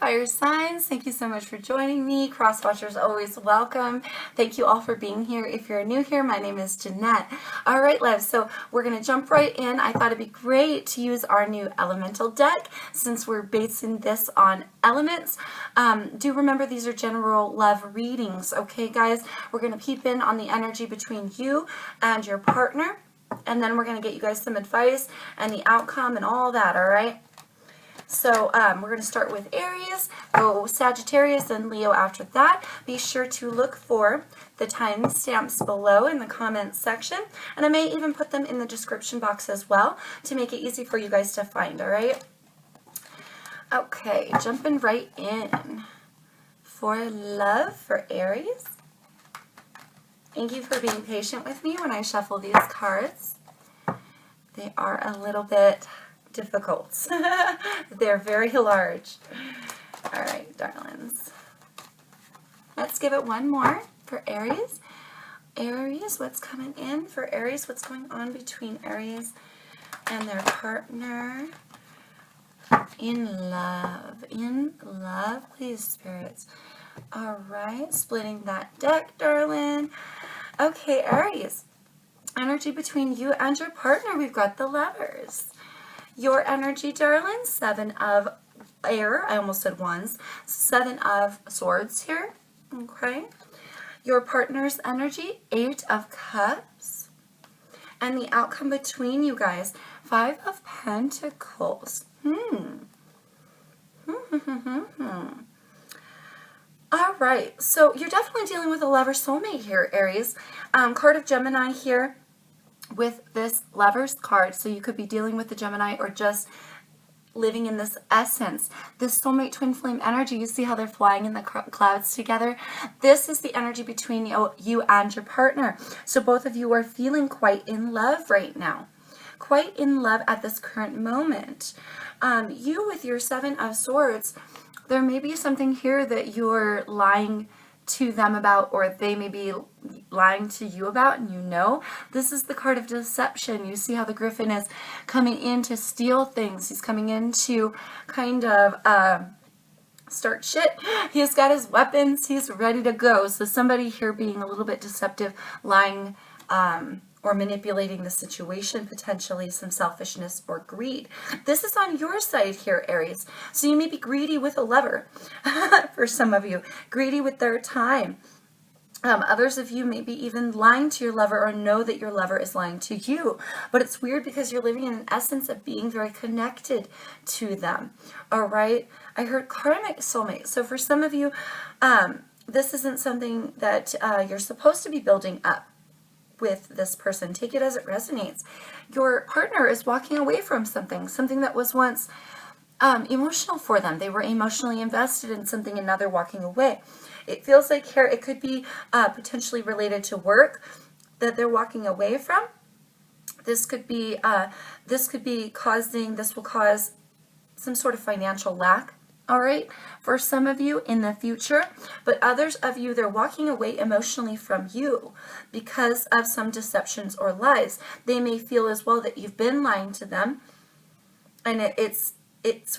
fire signs, thank you so much for joining me. Cross watchers always welcome. Thank you all for being here. If you're new here, my name is Jeanette. All right, loves, so we're going to jump right in. I thought it'd be great to use our new elemental deck since we're basing this on elements. Do remember these are general love readings, okay, guys? We're going to peep in on the energy between you and your partner, and then we're going to get you guys some advice and the outcome and all that, all right? So we're going to start with Aries, go Sagittarius, and Leo after that. Be sure to look for the timestamps below in the comments section, and I may even put them in the description box as well to make it easy for you guys to find, all right? Okay, jumping right in for love for Aries. Thank you for being patient with me when I shuffle these cards. They are a little bit difficult. They're very large. All right, darlings. Let's give it one more for Aries. Aries, what's coming in for Aries? What's going on between Aries and their partner? In love. In love, please, spirits. All right, splitting that deck, darling. Okay, Aries. Energy between you and your partner. We've got the Lovers. Your energy, darling, 7 of air. I almost said wands. 7 of swords here. Okay. Your partner's energy, 8 of cups. And the outcome between you guys, 5 of pentacles. All right. So you're definitely dealing with a lover soulmate here, Aries. Card of Gemini here with this Lovers card. So you could be dealing with the Gemini or just living in this essence, this soulmate twin flame energy. You see how they're flying in the clouds together? This is the energy between you and your partner. So both of you are feeling quite in love right now. Quite in love at this current moment. You with your 7 of swords, there may be something here that you're lying to them about, or they may be lying to you about, and you know. This is the card of deception. You see how the Griffin is coming in to steal things. He's coming in to kind of start shit. He's got his weapons. He's ready to go. So somebody here being a little bit deceptive, lying, or manipulating the situation, potentially some selfishness or greed. This is on your side here, Aries. So you may be greedy with a lover for some of you, greedy with their time. Others of you may be even lying to your lover or know that your lover is lying to you. But it's weird because you're living in an essence of being very connected to them. All right? I heard karmic soulmate. So for some of you, this isn't something that you're supposed to be building up with this person. Take it as it resonates. Your partner is walking away from something that was once emotional for them. They were emotionally invested in something and now they're walking away. It feels like here it could be potentially related to work that they're walking away from. This will cause some sort of financial lack. All right, for some of you in the future, but others of you, they're walking away emotionally from you because of some deceptions or lies. They may feel as well that you've been lying to them, and it's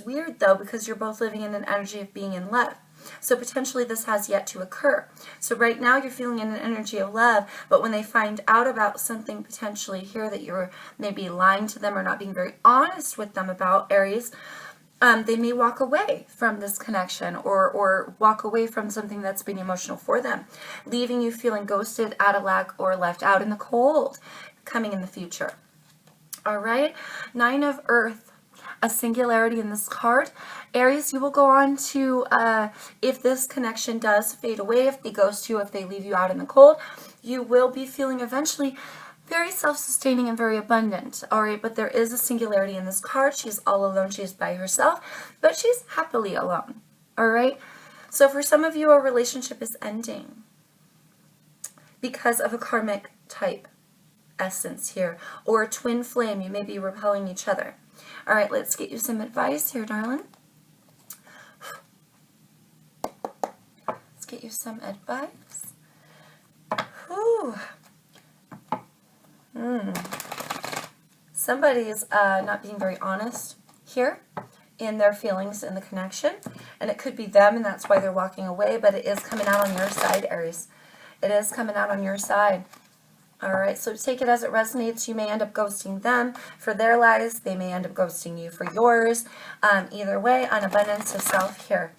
weird though because you're both living in an energy of being in love. So potentially this has yet to occur. So right now you're feeling in an energy of love, but when they find out about something potentially here that you're maybe lying to them or not being very honest with them about, Aries, they may walk away from this connection or walk away from something that's been emotional for them, leaving you feeling ghosted, out of luck, or left out in the cold coming in the future. All right, 9 of Earth, a singularity in this card. Aries, you will go on to, if this connection does fade away, if they ghost you, if they leave you out in the cold, you will be feeling eventually very self-sustaining and very abundant. All right, but there is a singularity in this card. She's all alone. She's by herself, but she's happily alone. All right, so for some of you, a relationship is ending because of a karmic type essence here, or a twin flame. You may be repelling each other. All right, let's get you some advice here, darling. Let's get you some advice. Whew. Somebody is not being very honest here in their feelings in the connection. And it could be them, and that's why they're walking away, but it is coming out on your side, Aries. It is coming out on your side. All right, so take it as it resonates. You may end up ghosting them for their lies. They may end up ghosting you for yours. Either way, an abundance of self here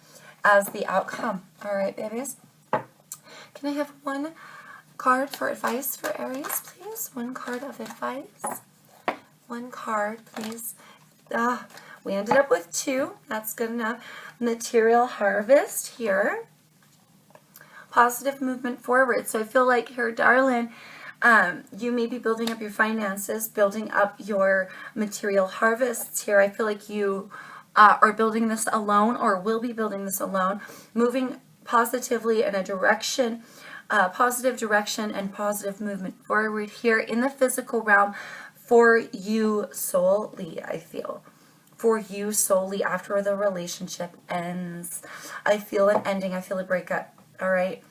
as the outcome. All right, babies. Can I have one card for advice for Aries, please? One card of advice. One card, please. We ended up with 2. That's good enough. Material harvest here. Positive movement forward. So I feel like here, darling, you may be building up your finances, building up your material harvests here. I feel like you are building this alone or will be building this alone, moving positively in a direction, positive direction and positive movement forward here in the physical realm for you solely, I feel. For you solely after the relationship ends. I feel an ending. I feel a breakup. All right.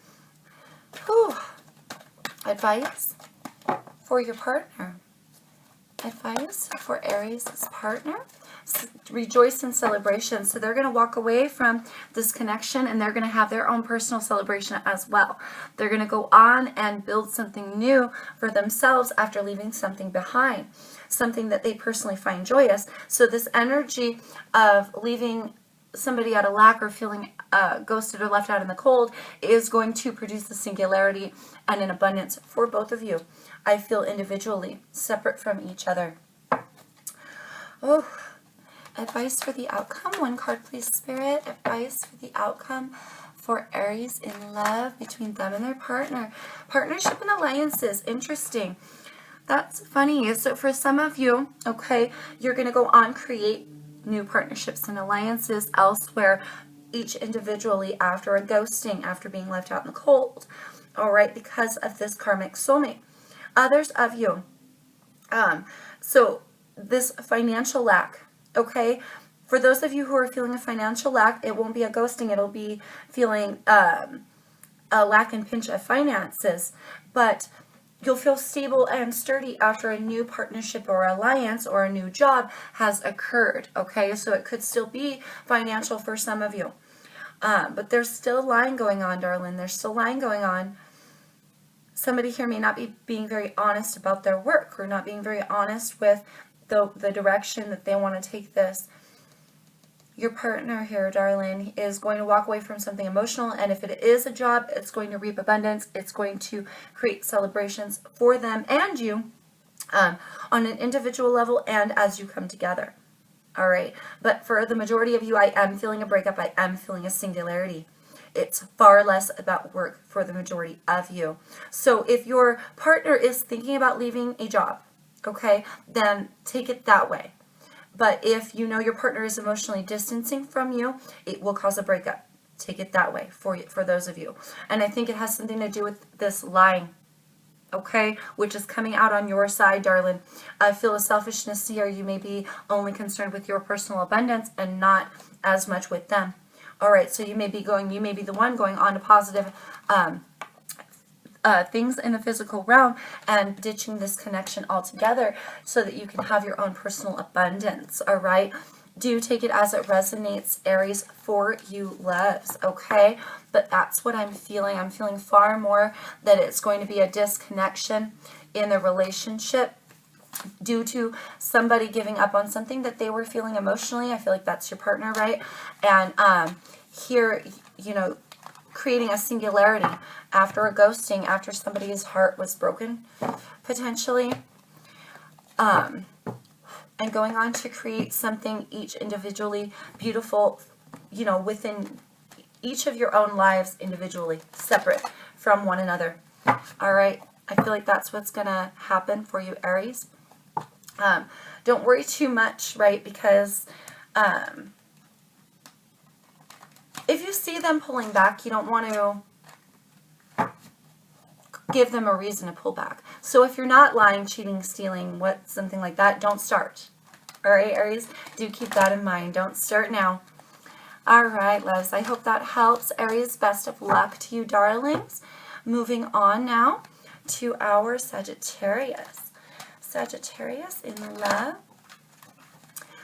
Whew. Advice for your partner. Advice for Aries' partner. Rejoice in celebration. So they're going to walk away from this connection and they're going to have their own personal celebration as well. They're going to go on and build something new for themselves after leaving something behind, something that they personally find joyous. So this energy of leaving somebody out of lack or feeling ghosted or left out in the cold is going to produce the singularity and an abundance for both of you. I feel individually, separate from each other. Oh, advice for the outcome. One card, please, Spirit. Advice for the outcome for Aries in love between them and their partner. Partnership and alliances. Interesting. That's funny. So for some of you, okay, you're going to go on, create new partnerships and alliances elsewhere, each individually after a ghosting, after being left out in the cold, all right, because of this karmic soulmate. Others of you, so this financial lack, okay, for those of you who are feeling a financial lack, it won't be a ghosting, it'll be feeling a lack and pinch of finances, but you'll feel stable and sturdy after a new partnership or alliance or a new job has occurred, okay? So it could still be financial for some of you. But there's still lying going on, darling. There's still lying going on. Somebody here may not be being very honest about their work or not being very honest with the direction that they want to take this. Your partner here, darling, is going to walk away from something emotional, and if it is a job, it's going to reap abundance. It's going to create celebrations for them and you on an individual level and as you come together. All right. But for the majority of you, I am feeling a breakup. I am feeling a singularity. It's far less about work for the majority of you. So if your partner is thinking about leaving a job, okay, then take it that way. But if you know your partner is emotionally distancing from you, it will cause a breakup. Take it that way for those of you. And I think it has something to do with this lying, okay, which is coming out on your side, darling. I feel a selfishness here. You may be only concerned with your personal abundance and not as much with them. All right, so you may be the one going on to positive things in the physical realm and ditching this connection altogether so that you can have your own personal abundance, all right? Do take it as it resonates, Aries, for you loves, okay? But that's what I'm feeling. I'm feeling far more that it's going to be a disconnection in the relationship due to somebody giving up on something that they were feeling emotionally. I feel like that's your partner, right? And here, you know, creating a singularity after a ghosting, after somebody's heart was broken, potentially, and going on to create something each individually beautiful, you know, within each of your own lives individually, separate from one another. All right, I feel like that's what's going to happen for you, Aries. Don't worry too much, right, because if you see them pulling back, you don't want to give them a reason to pull back. So if you're not lying, cheating, stealing, something like that, don't start. All right, Aries, do keep that in mind. Don't start now. All right, loves, I hope that helps. Aries, best of luck to you, darlings. Moving on now to our Sagittarius. Sagittarius in love.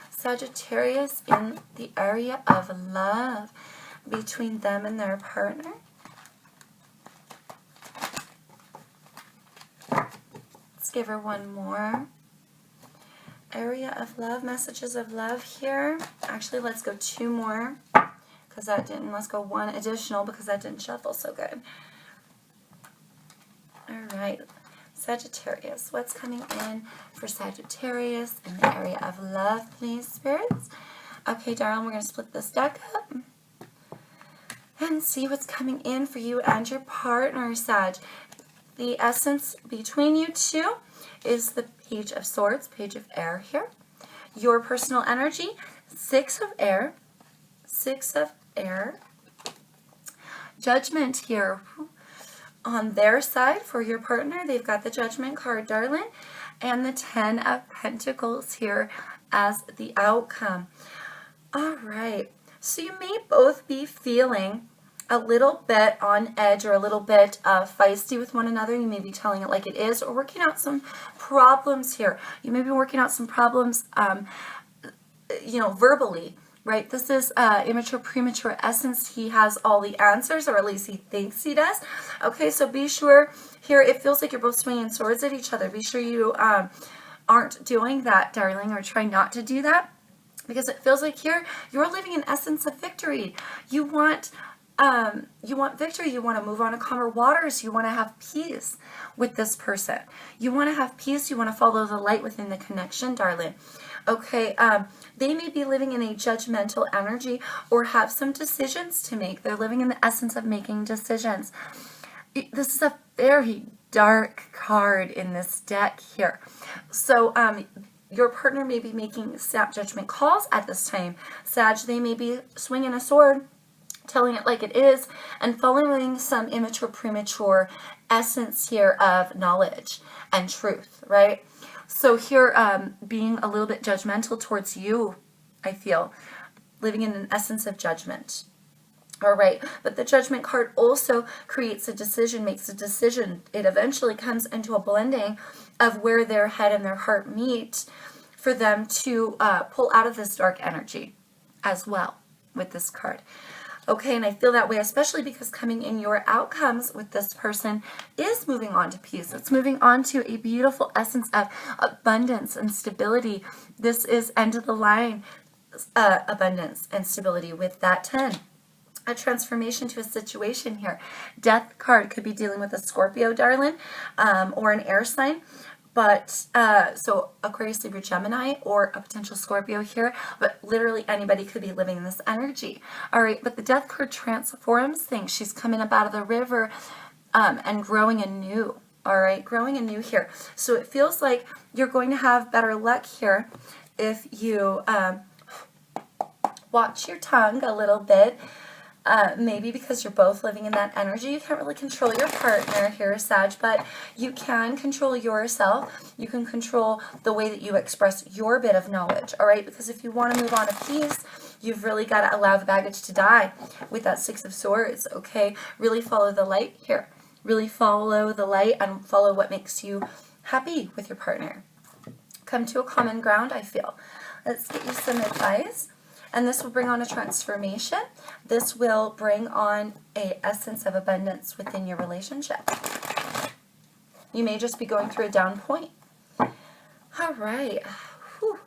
Sagittarius in the area of love. between them and their partner. Let's give her one more. Area of love, messages of love here. Actually, let's go two more because that didn't. Let's go one additional because that didn't shuffle so good. All right, Sagittarius. What's coming in for Sagittarius in the area of love, please, spirits? Okay, darling, we're going to split this deck up and see what's coming in for you and your partner, Sag. The essence between you two is the Page of Swords, Page of Air here. Your personal energy, Six of Air, Six of Air. Judgment here on their side for your partner. They've got the Judgment card, darling, and the Ten of Pentacles here as the outcome. All right, so you may both be feeling a little bit on edge or a little bit feisty with one another. You may be telling it like it is or working out some problems here. You may be working out some problems, verbally, right? This is immature, premature essence. He has all the answers, or at least he thinks he does. Okay, so be sure here, it feels like you're both swinging swords at each other. Be sure you aren't doing that, darling, or try not to do that, because it feels like here you're living in essence of victory. You want victory. You want to move on to calmer waters. You want to have peace with this person. You want to have peace. You want to follow the light within the connection, darling. Okay, they may be living in a judgmental energy or have some decisions to make. They're living in the essence of making decisions. This is a very dark card in this deck here. So, your partner may be making snap judgment calls at this time. Sag, they may be swinging a sword, telling it like it is, and following some immature, premature essence here of knowledge and truth, right? So here, being a little bit judgmental towards you, I feel, living in an essence of judgment. All right, but the Judgment card also creates a decision, makes a decision. It eventually comes into a blending of where their head and their heart meet for them to pull out of this dark energy as well with this card. Okay, and I feel that way, especially because coming in your outcomes with this person is moving on to peace. It's moving on to a beautiful essence of abundance and stability. This is end of the line abundance and stability with that 10. A transformation to a situation here. Death card could be dealing with a Scorpio, darling, or an air sign. But, so Aquarius, Libra, Gemini, or a potential Scorpio here, but literally anybody could be living in this energy. All right, but the Death card transforms things. She's coming up out of the river and growing anew. All right, growing anew here. So it feels like you're going to have better luck here if you watch your tongue a little bit. Maybe because you're both living in that energy. You can't really control your partner here, Sag, but you can control yourself. You can control the way that you express your bit of knowledge, all right? Because if you want to move on to peace, you've really got to allow the baggage to die with that Six of Swords, okay? Really follow the light here. Really follow the light and follow what makes you happy with your partner. Come to a common ground, I feel. Let's get you some advice. And this will bring on a transformation. This will bring on an essence of abundance within your relationship. You may just be going through a down point. All right. Whew.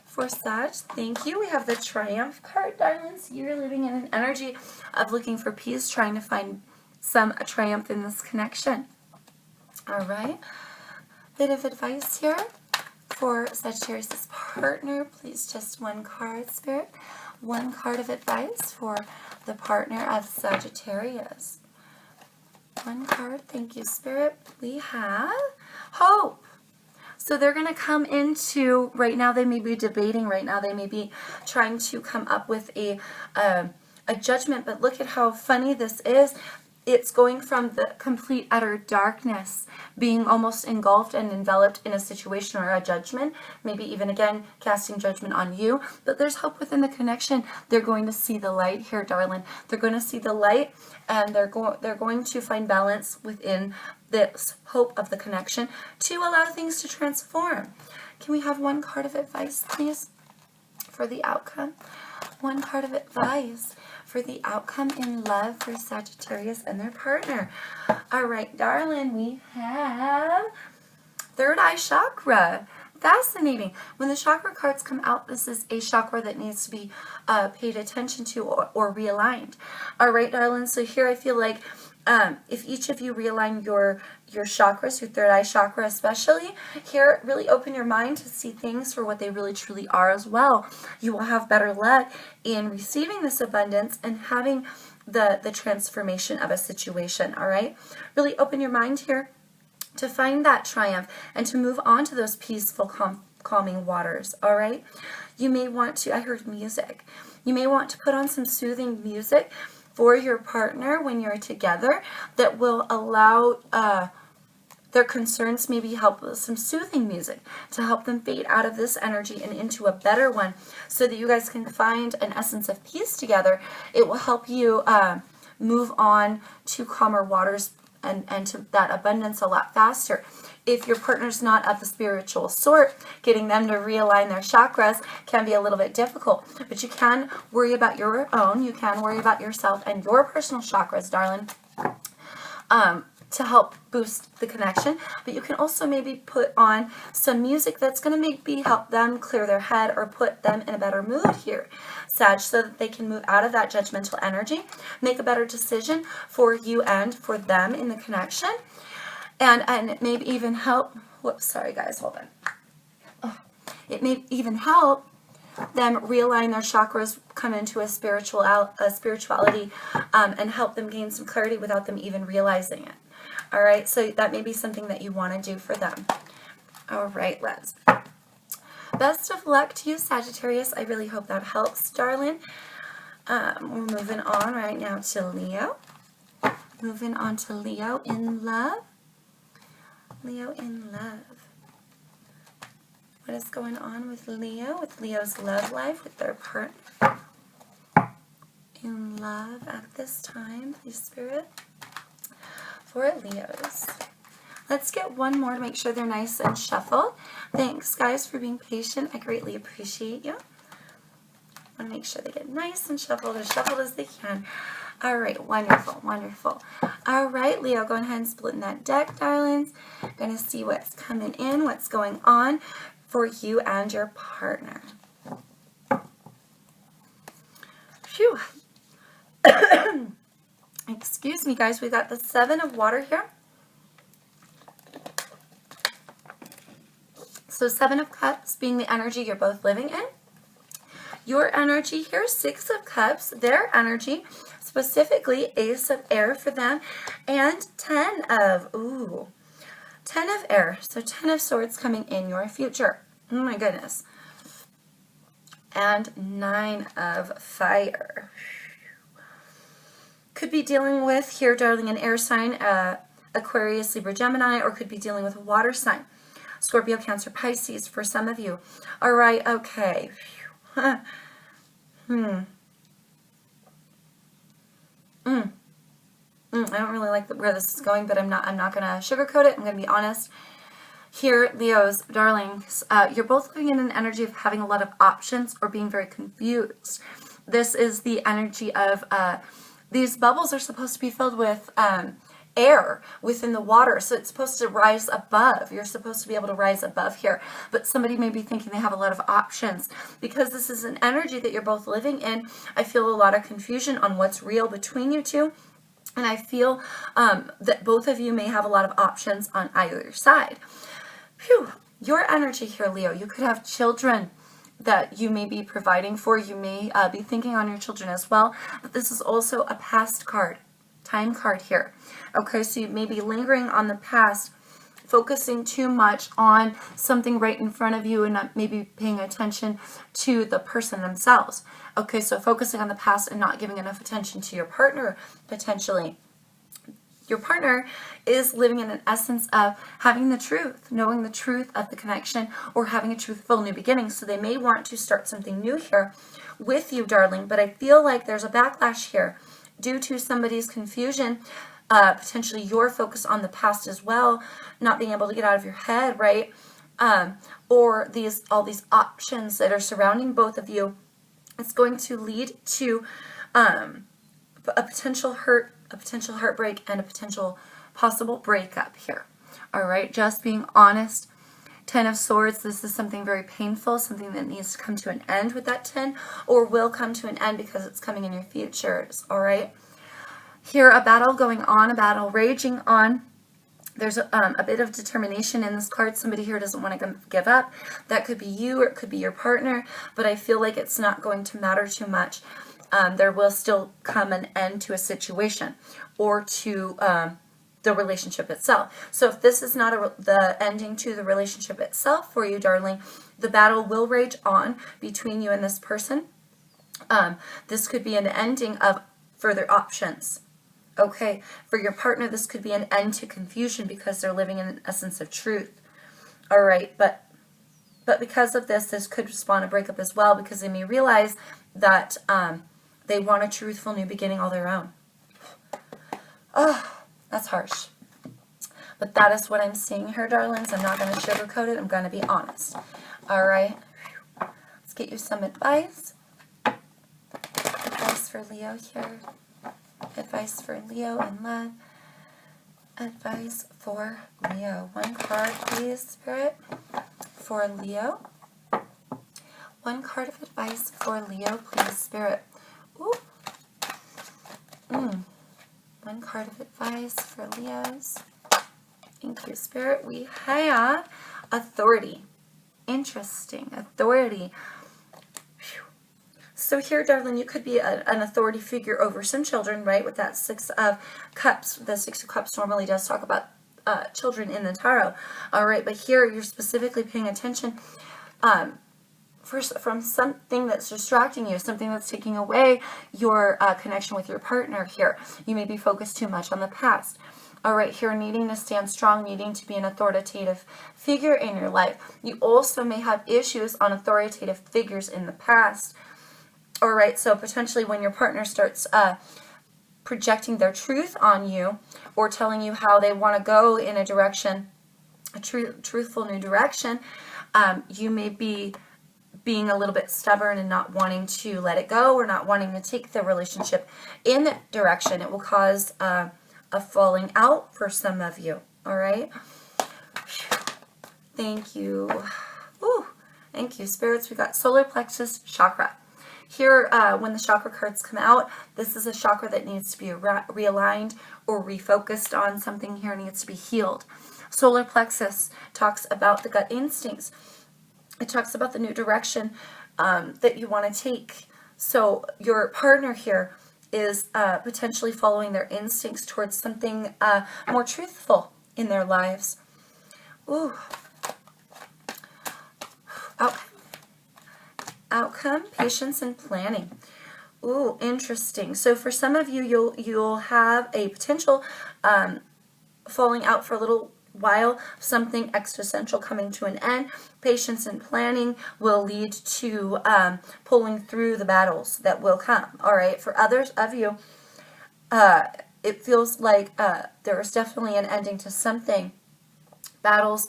For Sag, thank you. We have the Triumph card, darlings. You're living in an energy of looking for peace, trying to find some triumph in this connection. All right. Bit of advice here. For Sagittarius' partner, please just one card, Spirit. One card of advice for the partner of Sagittarius. One card, thank you, Spirit. We have hope. So they're going to come into, right now they may be debating, right now they may be trying to come up with a judgment, but look at how funny this is. It's going from the complete utter darkness, being almost engulfed and enveloped in a situation or a judgment, maybe even again casting judgment on you, but there's hope within the connection. They're going to see the light here, darling. They're going to see the light, and they're going to find balance within this hope of the connection to allow things to transform. Can we have one card of advice, please, for the outcome? one card of advice for the outcome in love for Sagittarius and their partner. All right, darling, we have third eye chakra. Fascinating. When the chakra cards come out, this is a chakra that needs to be paid attention to or realigned. All right, darling, so here I feel like if each of you realign your chakras, your third eye chakra especially, here really open your mind to see things for what they really truly are as well. You will have better luck in receiving this abundance and having the transformation of a situation, all right? Really open your mind here to find that triumph and to move on to those peaceful, calming waters, all right? You may want to, I heard music. You may want to put on some soothing music for your partner when you're together that will allow their concerns, maybe help with some soothing music to help them fade out of this energy and into a better one so that you guys can find an essence of peace together. It will help you move on to calmer waters and to that abundance a lot faster. If your partner's not at the spiritual sort, getting them to realign their chakras can be a little bit difficult. But you can worry about your own. You can worry about yourself and your personal chakras, darling, to help boost the connection. But you can also maybe put on some music that's going to maybe help them clear their head or put them in a better mood here, Sag, so that they can move out of that judgmental energy, make a better decision for you and for them in the connection. And it may even help, whoops, sorry guys, hold on. Oh, it may even help them realign their chakras, come into a spirituality, and help them gain some clarity without them even realizing it. All right, so that may be something that you want to do for them. All right, Les. Best of luck to you, Sagittarius. I really hope that helps, darling. We're moving on right now to Leo. Moving on to Leo in love. Leo in love. What is going on with Leo, with Leo's love life, with their partner? In love at this time, please, Spirit. For Leos. Let's get one more to make sure they're nice and shuffled. Thanks, guys, for being patient. I greatly appreciate you. I want to make sure they get nice and shuffled, as shuffled as they can. All right, wonderful, wonderful. All right, Leo, go ahead and split in that deck, darlings. Going to see what's coming in, what's going on for you and your partner. Phew. Excuse me, guys. We got the 7 of water here. So 7 of cups being the energy you're both living in. Your energy here, 6 of cups, their energy, specifically ace of air for them, and 10 of air. So 10 of swords coming in your future. Oh my goodness. And 9 of fire. Could be dealing with here, darling, an air sign, Aquarius, Libra, Gemini, or could be dealing with a water sign, Scorpio, Cancer, Pisces for some of you. All right, okay. I don't really like where this is going, but I'm not going to sugarcoat it. I'm going to be honest. Here, Leos, darlings, you're both living in an energy of having a lot of options or being very confused. This is the energy of these bubbles are supposed to be filled with air within the water, so it's supposed to rise above. You're supposed to be able to rise above here, but somebody may be thinking they have a lot of options because this is an energy that you're both living in. I feel a lot of confusion on what's real between you two, and I feel that both of you may have a lot of options on either side. Phew. Your energy here, Leo, you could have children that you may be providing for. You may be thinking on your children as well, but this is also a past card, time card here. Okay, so you may be lingering on the past, focusing too much on something right in front of you and not maybe paying attention to the person themselves. Okay, so focusing on the past and not giving enough attention to your partner, potentially. Your partner is living in an essence of having the truth, knowing the truth of the connection, or having a truthful new beginning. So they may want to start something new here with you, darling. But I feel like there's a backlash here due to somebody's confusion, potentially your focus on the past as well, not being able to get out of your head, right? Or all these options that are surrounding both of you. It's going to lead to a potential hurt, a potential heartbreak, and a potential possible breakup here. All right, just being honest. 10 of Swords, this is something very painful, something that needs to come to an end with that 10, or will come to an end because it's coming in your futures, all right? Here, a battle going on, a battle raging on. There's a bit of determination in this card. Somebody here doesn't want to give up. That could be you, or it could be your partner, but I feel like it's not going to matter too much. There will still come an end to a situation, or to the relationship itself. So if this is not the ending to the relationship itself for you, darling, the battle will rage on between you and this person. This could be an ending of further options. Okay, for your partner, this could be an end to confusion because they're living in an essence of truth. All right, but because of this could spawn a breakup as well, because they may realize that they want a truthful new beginning all their own. Oh, that's harsh. But that is what I'm seeing here, darlings. I'm not going to sugarcoat it. I'm going to be honest. All right, let's get you some advice. Advice for Leo here. Advice for Leo in love. Advice for Leo. One card, please, Spirit, for Leo. One card of advice for Leo, please, Spirit. Ooh. One card of advice for Leos. Thank you, Spirit. We have authority. Interesting. Authority. So here, darling, you could be an authority figure over some children, right? With that 6 of Cups. The 6 of Cups normally does talk about children in the tarot. All right, but here you're specifically paying attention from something that's distracting you, something that's taking away your connection with your partner here. You may be focused too much on the past. All right, here, needing to stand strong, needing to be an authoritative figure in your life. You also may have issues on authoritative figures in the past. All right, so potentially when your partner starts projecting their truth on you, or telling you how they want to go in a direction, a truthful new direction, you may be being a little bit stubborn and not wanting to let it go, or not wanting to take the relationship in that direction. It will cause a falling out for some of you. All right. Thank you. Ooh, thank you, spirits. We got solar plexus chakra. Here, when the chakra cards come out, this is a chakra that needs to be realigned or refocused on. Something here needs to be healed. Solar plexus talks about the gut instincts. It talks about the new direction that you want to take. So your partner here is potentially following their instincts towards something more truthful in their lives. Ooh. Outcome, patience, and planning. Ooh, interesting. So for some of you, you'll have a potential falling out for a little while, something existential coming to an end. Patience and planning will lead to pulling through the battles that will come. All right. For others of you, it feels like there is definitely an ending to something. Battles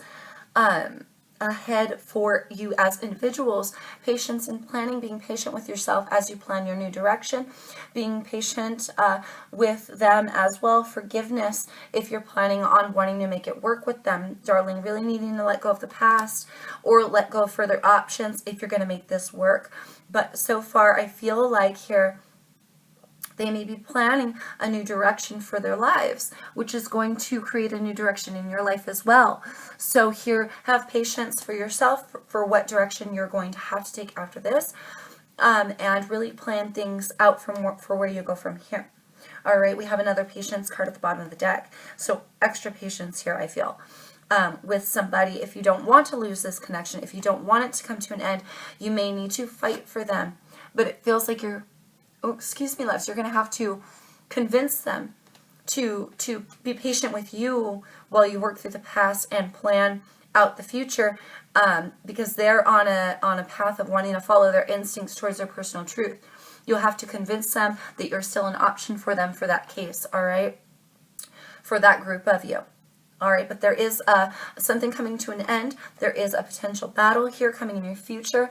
ahead for you as individuals. Patience and planning, being patient with yourself as you plan your new direction, being patient with them as well. Forgiveness if you're planning on wanting to make it work with them, darling, really needing to let go of the past or let go of further options if you're going to make this work. But so far I feel like here they may be planning a new direction for their lives, which is going to create a new direction in your life as well. So here, have patience for yourself for what direction you're going to have to take after this, and really plan things out for where you go from here. All right, we have another patience card at the bottom of the deck. So extra patience here, I feel, with somebody. If you don't want to lose this connection, if you don't want it to come to an end, you may need to fight for them. But it feels like you're, oh, excuse me, loves, you're going to have to convince them to be patient with you while you work through the past and plan out the future, because they're on a path of wanting to follow their instincts towards their personal truth. You'll have to convince them that you're still an option for them for that case, all right, for that group of you. All right, but there is something coming to an end. There is a potential battle here coming in your future.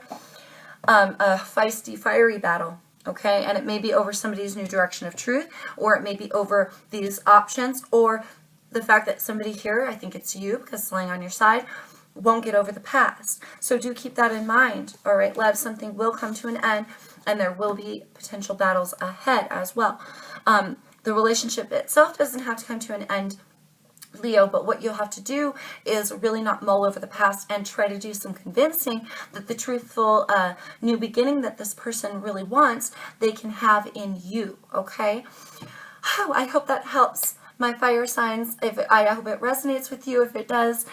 a feisty, fiery battle. Okay, and it may be over somebody's new direction of truth, or it may be over these options, or the fact that somebody here, I think it's you because it's laying on your side, won't get over the past. So do keep that in mind. All right, love, something will come to an end, and there will be potential battles ahead as well. The relationship itself doesn't have to come to an end, Leo, but what you'll have to do is really not mull over the past and try to do some convincing that the truthful new beginning that this person really wants, they can have in you, okay? Oh, I hope that helps. My fire signs, I hope it resonates with you. If it does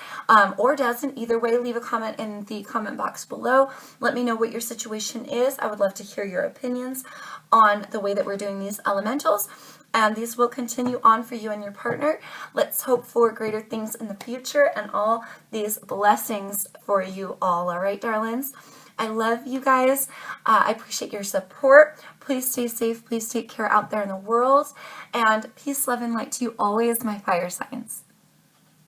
or doesn't, either way, leave a comment in the comment box below. Let me know what your situation is. I would love to hear your opinions on the way that we're doing these elementals. And these will continue on for you and your partner. Let's hope for greater things in the future and all these blessings for you all. All right, darlings? I love you guys. I appreciate your support. Please stay safe. Please take care out there in the world. And peace, love, and light to you always, my fire signs.